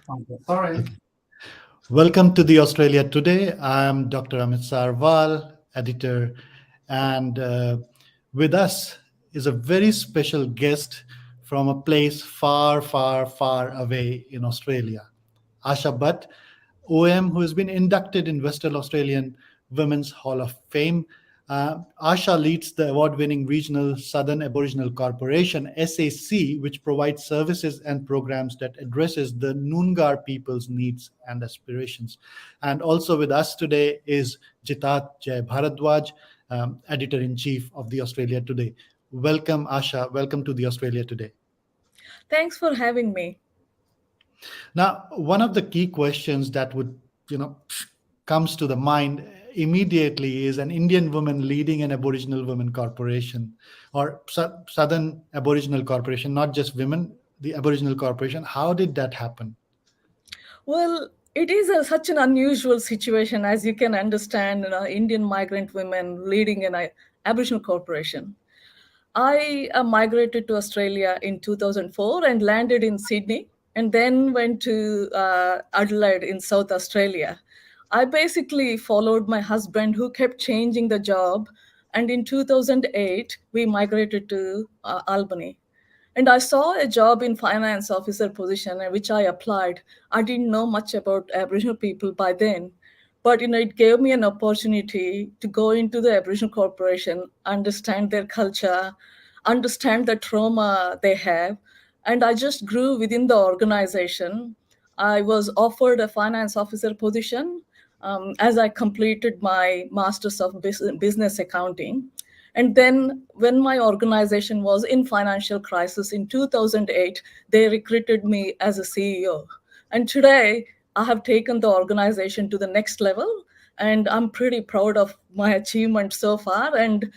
Okay, sorry. Welcome to the Australia Today. I'm Dr. Amit Sarwal, editor, and with us is a very special guest from a place far, far, far away in Australia, Asha Bhat OAM, who has been inducted in Western Australian Women's Hall of Fame. Asha leads the award-winning regional Southern Aboriginal Corporation (SAC), which provides services and programs that addresses the Noongar people's needs and aspirations. And also with us today is Jitarth Bharadwaj, editor-in-chief of the Australia Today. Welcome, Asha. Welcome to the Australia Today. Thanks for having me. Now, one of the key questions that would, comes to the mind immediately is an Indian woman leading an Aboriginal women corporation or Southern Aboriginal corporation, not just women, the Aboriginal corporation. How did that happen? Well, it is such an unusual situation, as you can understand, Indian migrant women leading an Aboriginal corporation. I migrated to Australia in 2004 and landed in Sydney and then went to Adelaide in South Australia. I basically followed my husband who kept changing the job. And in 2008, we migrated to Albany. And I saw a job in finance officer position, which I applied. I didn't know much about Aboriginal people by then, but it gave me an opportunity to go into the Aboriginal corporation, understand their culture, understand the trauma they have, and I just grew within the organization. I was offered a finance officer position as I completed my master's of business accounting. And then when my organization was in financial crisis in 2008, they recruited me as a CEO. And today I have taken the organization to the next level, and I'm pretty proud of my achievement so far. And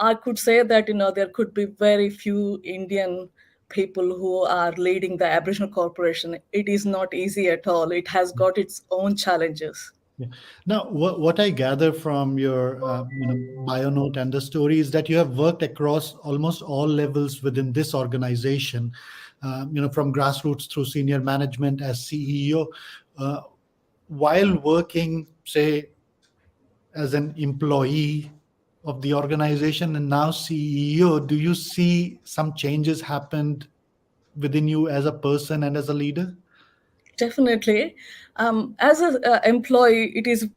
I could say that, there could be very few Indian people who are leading the Aboriginal corporation. It is not easy at all. It has got its own challenges. Yeah. Now, what I gather from your bio note and the story is that you have worked across almost all levels within this organization, from grassroots through senior management as CEO, uh, while working, say, as an employee of the organization and now CEO. Do you see some changes happened within you as a person and as a leader? Definitely. As an employee, it is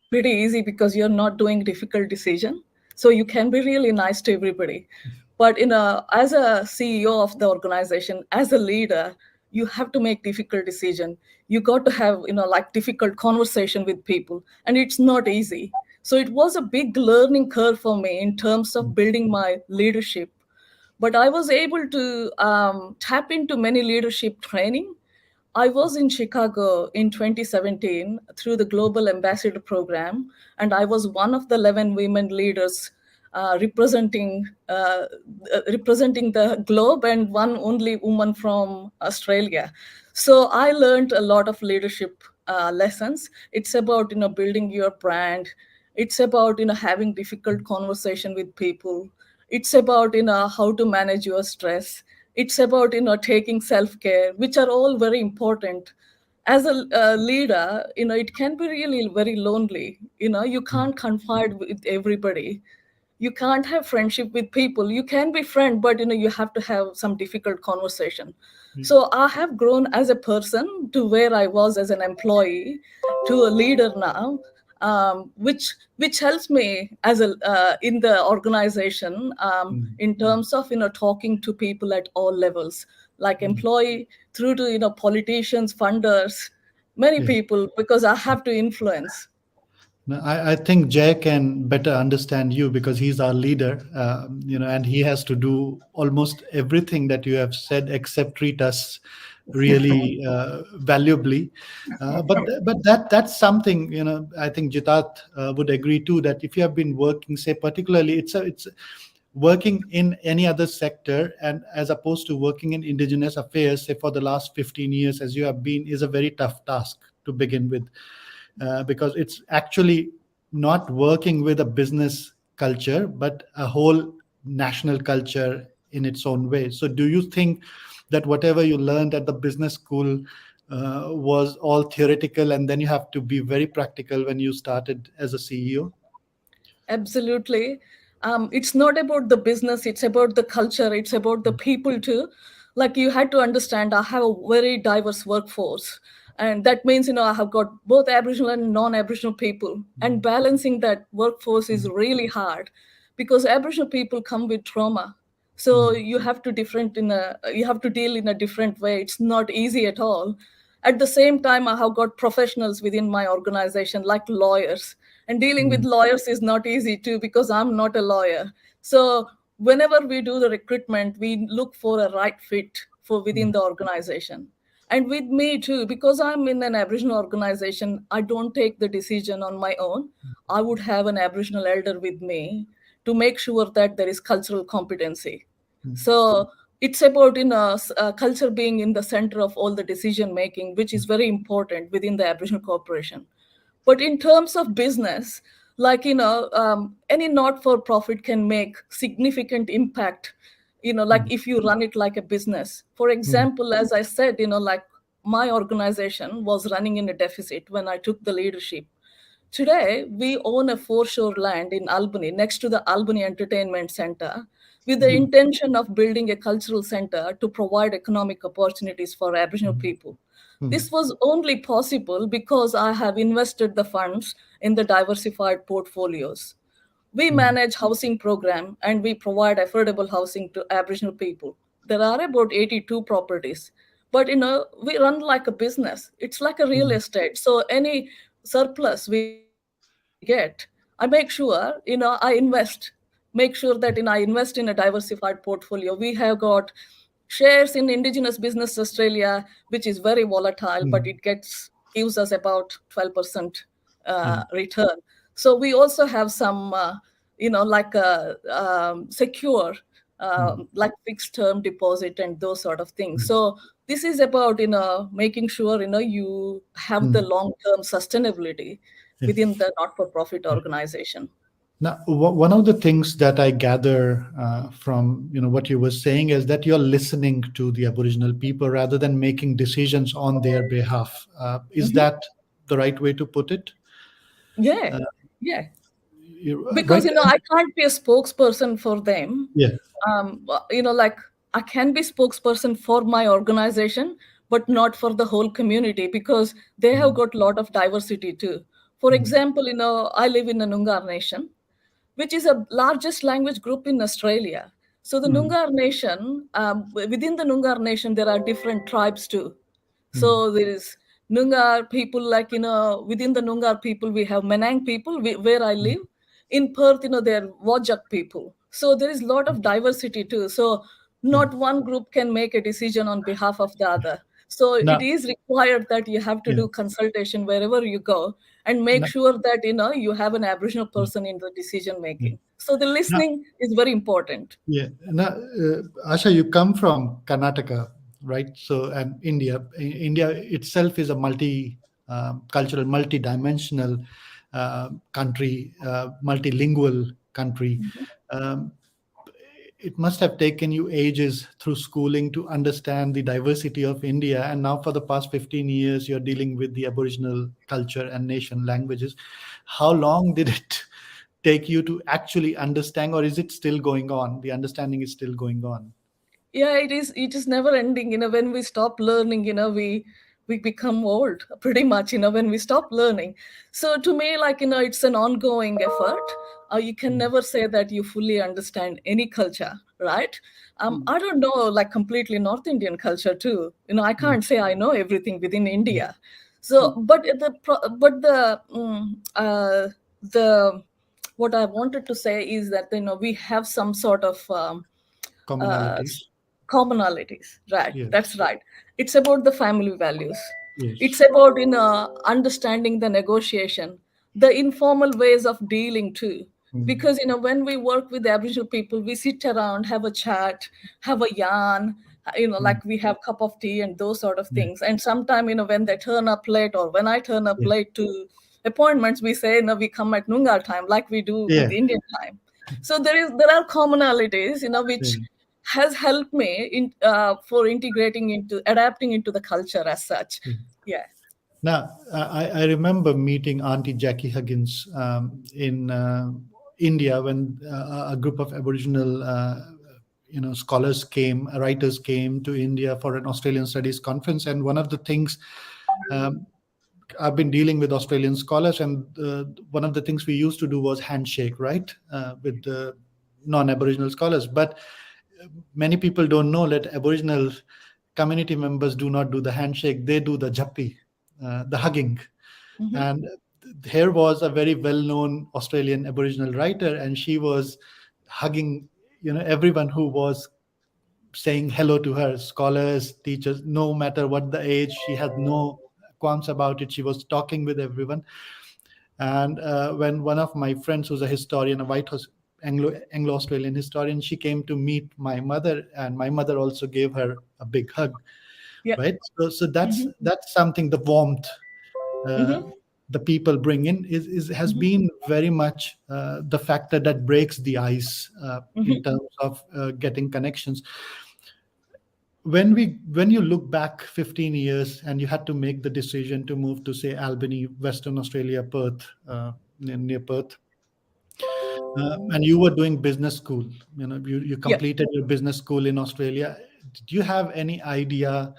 pretty easy because you're not doing difficult decision. So you can be really nice to everybody. But as a CEO of the organization, as a leader, you have to make difficult decision. You got to have, like difficult conversation with people, and it's not easy. So it was a big learning curve for me in terms of building my leadership. But I was able to tap into many leadership training. I was in Chicago in 2017 through the Global Ambassador Program, and I was one of the 11 women leaders representing the globe, and one only woman from Australia. So I learned a lot of leadership lessons. It's about building your brand. It's about having difficult conversation with people. It's about how to manage your stress. It's about taking self-care, which are all very important. As a leader, it can be really very lonely. You can't confide with everybody. You can't have friendship with people. You can be friend, but you have to have some difficult conversation. So I have grown as a person to where I was as an employee to a leader now, which helps me as a in the organization, in terms of talking to people at all levels, like employee through to politicians, funders, many Yeah. people, because I have to influence. No, I think Jay can better understand you because he's our leader, and he has to do almost everything that you have said except treat us really valuably. But that's something I think Jitat would agree too, that if you have been working, say particularly, it's working in any other sector and as opposed to working in Indigenous affairs, say for the last 15 years as you have been, is a very tough task to begin with, because it's actually not working with a business culture, but a whole national culture in its own way. So, do you think that whatever you learned at the business school was all theoretical, and then you have to be very practical when you started as a CEO? Absolutely. It's not about the business, it's about the culture, it's about the people too. Like you had to understand, I have a very diverse workforce. And that means, I have got both Aboriginal and non Aboriginal people. And balancing that workforce is really hard because Aboriginal people come with trauma. So you have to deal in a different way. It's not easy at all. At the same time, I have got professionals within my organization, like lawyers. And dealing with Mm, lawyers is not easy too, because I'm not a lawyer. So whenever we do the recruitment, we look for a right fit for within mm, the organization. And with me too, because I'm in an Aboriginal organization, I don't take the decision on my own. I would have an Aboriginal elder with me to make sure that there is cultural competency. mm, So it's about culture being in the center of all the decision making, which is very important within the Aboriginal corporation. But in terms of business, like any not for profit can make significant impact. Like mm, if you run it like a business. For mm, example, as I said, like my organization was running in a deficit when I took the leadership. Today, we own a foreshore land in Albany, next to the Albany Entertainment Center, with the mm, intention of building a cultural center to provide economic opportunities for Aboriginal mm, people. mm, This was only possible because I have invested the funds in the diversified portfolios. We mm, manage housing program and we provide affordable housing to Aboriginal people. There are about 82 properties, but we run like a business. It's like a real mm, estate. So any surplus we get, I make sure I invest in a diversified portfolio. We have got shares in Indigenous Business Australia, which is very volatile, but mm, gives us about 12% mm, return. So we also have some like a secure mm, like fixed term deposit and those sort of things. mm, So this is about making sure you have the mm. long term sustainability Yeah. within the not for profit organization. Now, one of the things that I gather from what you were saying is that you're listening to the Aboriginal people rather than making decisions on their behalf. Is Mhm. that the right way to put it? Yeah, Uh, yeah. right? Because I can't be a spokesperson for them. Yeah. Like I can be spokesperson for my organization, but not for the whole community because they have Mm, got a lot of diversity too. For mm, example, I live in a Noongar nation, which is a largest language group in Australia. So the mm, Noongar nation, within the Noongar nation, there are different tribes too. mm, So there is Noongar people, like within the Noongar people, we have Menang people, where I mm, live. In Perth, they're Wajak people. So there is a lot of diversity too. So yeah. not one group can make a decision on behalf of the other. So it Now, is required that you have to yeah. do consultation wherever you go and make Now, sure that you have an Aboriginal person in the decision yeah. making. So the Now, listening is very important. yeah. Now, Asha, you come from Karnataka, right? So, and India. India itself is a cultural, multi-dimensional country, multilingual country. Um, it must have taken you ages through schooling to understand the diversity of India. And now, for the past 15 years, you're dealing with the Aboriginal culture and nation languages. How long did it take you to actually understand, or is it still going on? The understanding is still going on. Yeah, it is never ending. When we stop learning, we become old pretty much, when we stop learning. So to me, like, it's an ongoing effort. You can Mm, never say that you fully understand any culture, right? mm, I don't know, like, completely North Indian culture too. I mm, can't say I know everything within mm, India. So mm. the what I wanted to say is that we have some sort of uh, Commonalities. commonalities. Right, Yes. that's right. It's about the family values. Yes. It's about understanding the negotiation, the informal ways of dealing too. Mm, Because when we work with Aboriginal people, we sit around, have a chat, have a yarn, mm. like we have cup of tea and those sort of Yeah. things. And sometime, when they turn up late or when I turn up Yeah. late to appointments, we say, we come at Noongar time, like we do with Yeah. Indian time. So there are commonalities, Yeah. which has helped me in for integrating into adapting into the culture as such. Yeah. Now, I remember meeting Auntie Jackie Huggins in India when a group of Aboriginal, scholars came, writers came to India for an Australian Studies conference, and one of the things um, I've been dealing with Australian scholars, and one of the things we used to do was handshake, right, with the non-Aboriginal scholars. But many people don't know that Aboriginal community members do not do the handshake; they do the jappi, the hugging. Hmm. And here was a very well-known Australian Aboriginal writer, and she was hugging, everyone who was saying hello to her, scholars, teachers, no matter what the age. She had no qualms about it. She was talking with everyone. And when one of my friends, who's a historian, a White House Anglo-Australian historian, she came to meet my mother, and my mother also gave her a big hug. Yeah. Right. So that's Hmm. that's something. The warmth uh, Hmm. the people bring in is has Hmm. been very much the factor that breaks the ice in Hmm. terms of getting connections. When you look back 15 years and you had to make the decision to move to, say, Albany, Western Australia, Perth, near Perth, and you were doing business school, you Yeah. completed your business school in Australia. Do you have any idea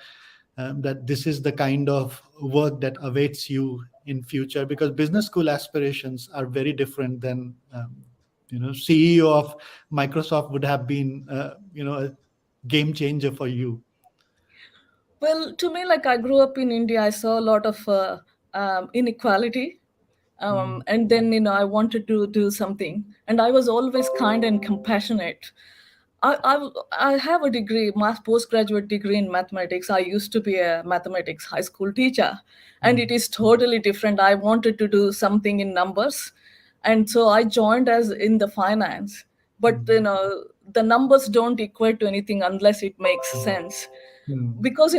that this is the kind of work that awaits you in future? Because business school aspirations are very different than CEO of Microsoft would have been a game changer for you. Well, to me, like I grew up in India, I saw a lot of inequality. Mm, And then, I wanted to do something. And I was always kind and compassionate. I have a degree, my postgraduate degree in mathematics. I used to be a mathematics high school teacher, and mm, it is totally different. I wanted to do something in numbers, and so I joined as in the finance. But mm, the numbers don't equate to anything unless it makes sense. mm, Because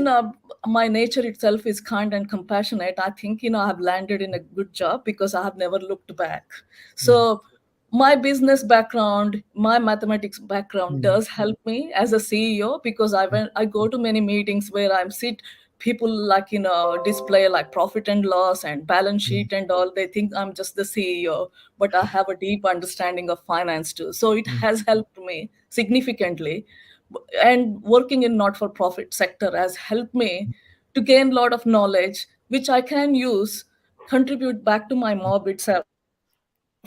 my nature itself is kind and compassionate. I think I have landed in a good job because I have never looked back. mm, So my business background, my mathematics background mm, does help me as a CEO, because I go to many meetings where I'm sit people like display like profit and loss and balance mm, sheet and all. They think I'm just the CEO, but I have a deep understanding of finance too. So it mm, has helped me significantly. And working in not for profit sector has helped me to gain a lot of knowledge which I can use, contribute back to my mob itself,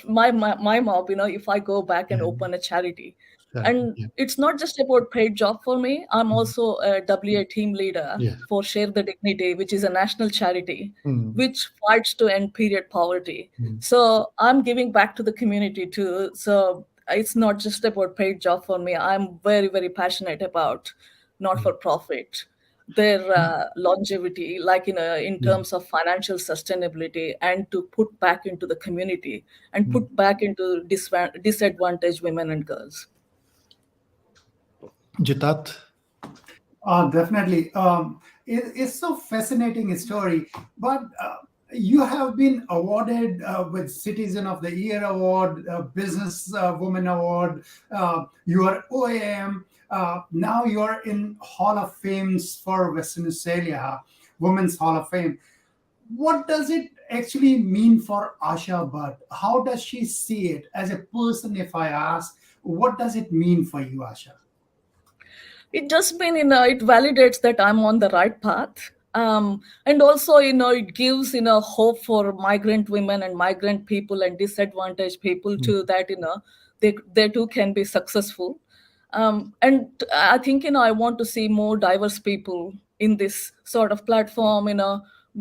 my mob, if I go back and yeah, open a charity. exactly. And Yeah. it's not just about paid job for me. I'm Mm, also a WA team leader yeah. for Share the Dignity, which is a national charity Mm, which fights to end period poverty. mm, So I'm giving back to the community too. So it's not just about paid job for me. I'm very, very passionate about not mm, for profit, their longevity, like in yeah. terms of financial sustainability, and to put back into the community and Mm. put back into disadvantaged women and girls. Jitat. Definitely. It's so fascinating story. But you have been awarded with Citizen of the Year Award, Business Woman Award. You are OAM. Now you are in Hall of Fames for Western Australia, Women's Hall of Fame. What does it actually mean for Asha Bhat? How does she see it as a person? If I ask, what does it mean for you, Asha? It just been it validates that I'm on the right path. And also it gives hope for migrant women and migrant people and disadvantaged people Mm, too, that they too can be successful. And I think I want to see more diverse people in this sort of platform,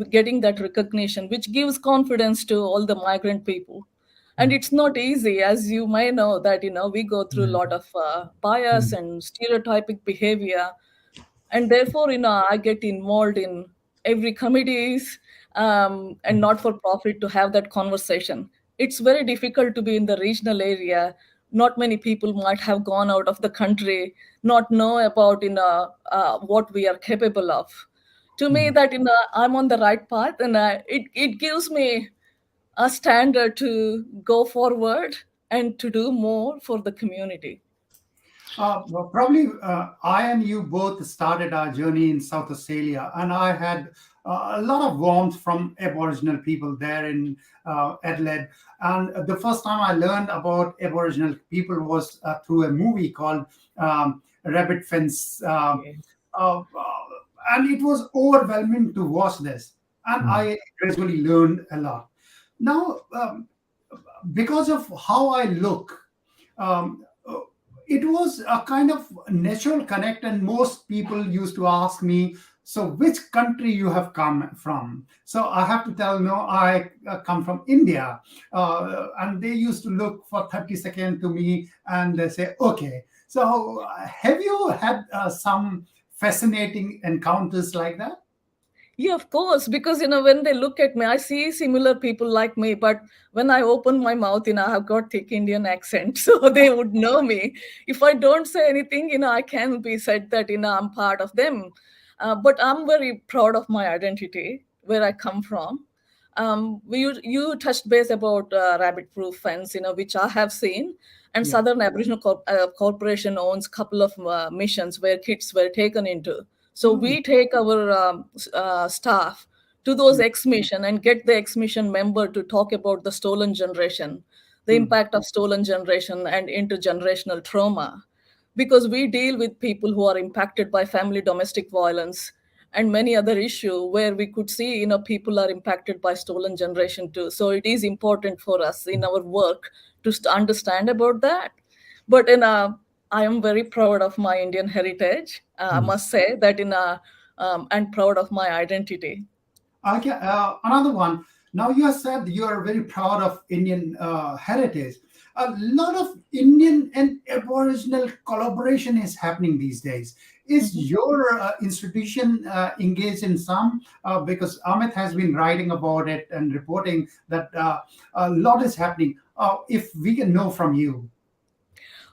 getting that recognition which gives confidence to all the migrant people. And mm, it's not easy, as you may know, that we go through a yeah. lot of bias Mm, and stereotypic behavior. And therefore I get involved in every committees, and mm, not for profit, to have that conversation. It's very difficult to be in the regional area. Not many people might have gone out of the country, not know about what we are capable of. To me, mm. that I'm on the right path, and it gives me a standard to go forward and to do more for the community. Well, probably I and you both started our journey in South Australia, and I had a lot of warmth from Aboriginal people there in Adelaide. And the first time I learned about Aboriginal people was through a movie called Rabbit Fence. Uh, and it was overwhelming to watch this. And I gradually learned a lot. Now, because of how I look, um, uh, it was a kind of natural connect, and most people used to ask me, so which country you have come from? So I have to tell, no, I come from India. And they used to look for 30 seconds to me and they say, okay. So have you had some fascinating encounters like that? Yeah, of course, because when they look at me, I see similar people like me, but when I open my mouth, I've got thick Indian accent, so they would know me. If I don't say anything, I can be said that I'm part of them. But I'm very proud of my identity, where I come from. You touched base about rabbit proof fence, which I have seen, and Yeah. Southern Aboriginal Corporation owns a couple of missions where kids were taken into. So Mm, we take our staff to those mm, ex-mission and get the ex-mission member to talk about the stolen generation, the mm, impact of stolen generation and intergenerational trauma, because we deal with people who are impacted by family domestic violence and many other issues where we could see people are impacted by stolen generation too. So it is important for us in our work to understand about that. But I am very proud of my Indian heritage. I must say that and proud of my identity. Okay, another one. Now you have said you are very proud of Indian heritage. A lot of Indian and Aboriginal collaboration is happening these days. Is Mhm. your institution engaged in some? Because Amit has been writing about it and reporting that a lot is happening. If we can know from you.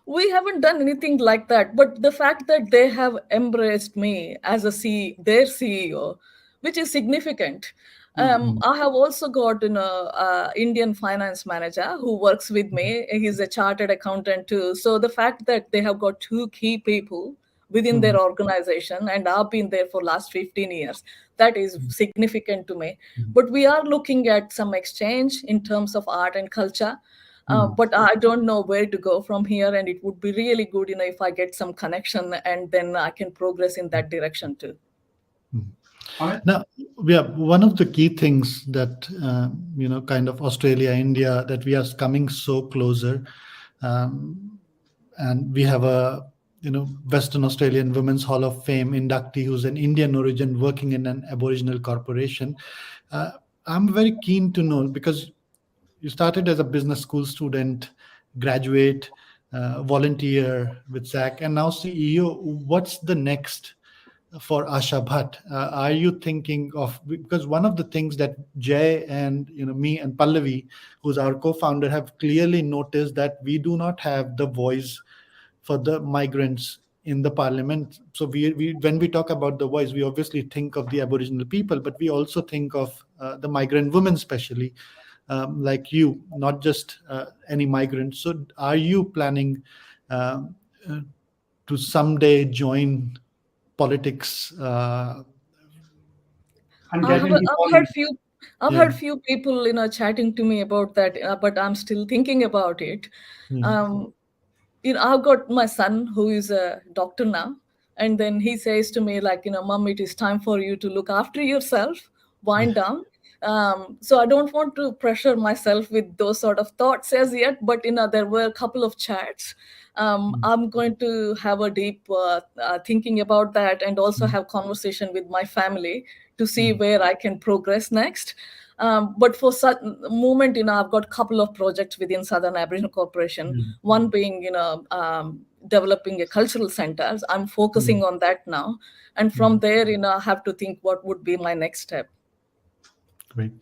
We haven't done anything like that, but the fact that they have embraced me as their CEO, which is significant. Mm, I have also got Indian finance manager who works with me. He's a chartered accountant too. So the fact that they have got two key people within their organization, and I've been there for last 15 years, that is significant to me. But we are looking at some exchange in terms of art and culture, but I don't know where to go from here, and it would be really good, if I get some connection, and then I can progress in that direction too. Amit? Now, yeah, one of the key things that kind of Australia, India, that we are coming so closer, um, and we have a Western Australian Women's Hall of Fame inductee who's an Indian origin working in an Aboriginal corporation. Uh, I'm very keen to know, because you started as a business school student, graduate, volunteer with SAC, and now CEO. What's the next for Asha Bhat? Are you thinking of, because one of the things that Jay and me and Pallavi, who's our co-founder, have clearly noticed that we do not have the voice for the migrants in the parliament. So we when we talk about the voice, we obviously think of the Aboriginal people, but we also think of the migrant women, especially like you, not just any migrant. So are you planning uh, uh, to someday join politics? And I get have into I've heard politics. few I've Yeah. heard few people chatting to me about that, but I'm still thinking about it. Mm, Um, I've got my son who is a doctor now, and then he says to me like, Mom, it is time for you to look after yourself, wind down. So I don't want to pressure myself with those sort of thoughts as yet, but there were a couple of chats. I'm going to have a deep thinking about that, and also have conversation with my family to see where I can progress next. But for such moment, I've got a couple of projects within Southern Aboriginal Corporation. One being, developing a cultural centers. I'm focusing on that now, and from there, I have to think what would be my next step. Great.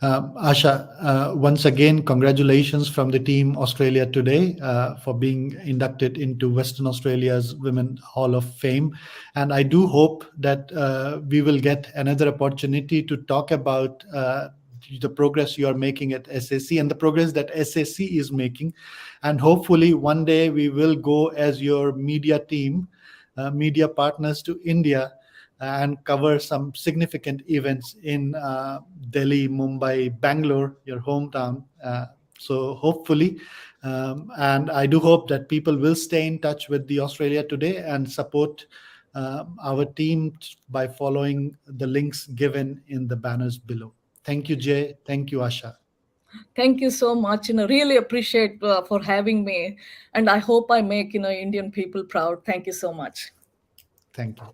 Asha, once again, congratulations from the team Australia Today for being inducted into Western Australia's Women Hall of Fame. And I do hope that we will get another opportunity to talk about the progress you are making at SAC and the progress that SAC is making. And hopefully one day we will go as your media team, media partners to India and cover some significant events in Delhi, Mumbai, Bangalore, your hometown. So hopefully, and I do hope that people will stay in touch with the Australia Today and support our team by following the links given in the banners below. Thank you, Jay. Thank you, Asha. Thank you so much. Really appreciate for having me, and I hope I make Indian people proud. Thank you so much. Thank you.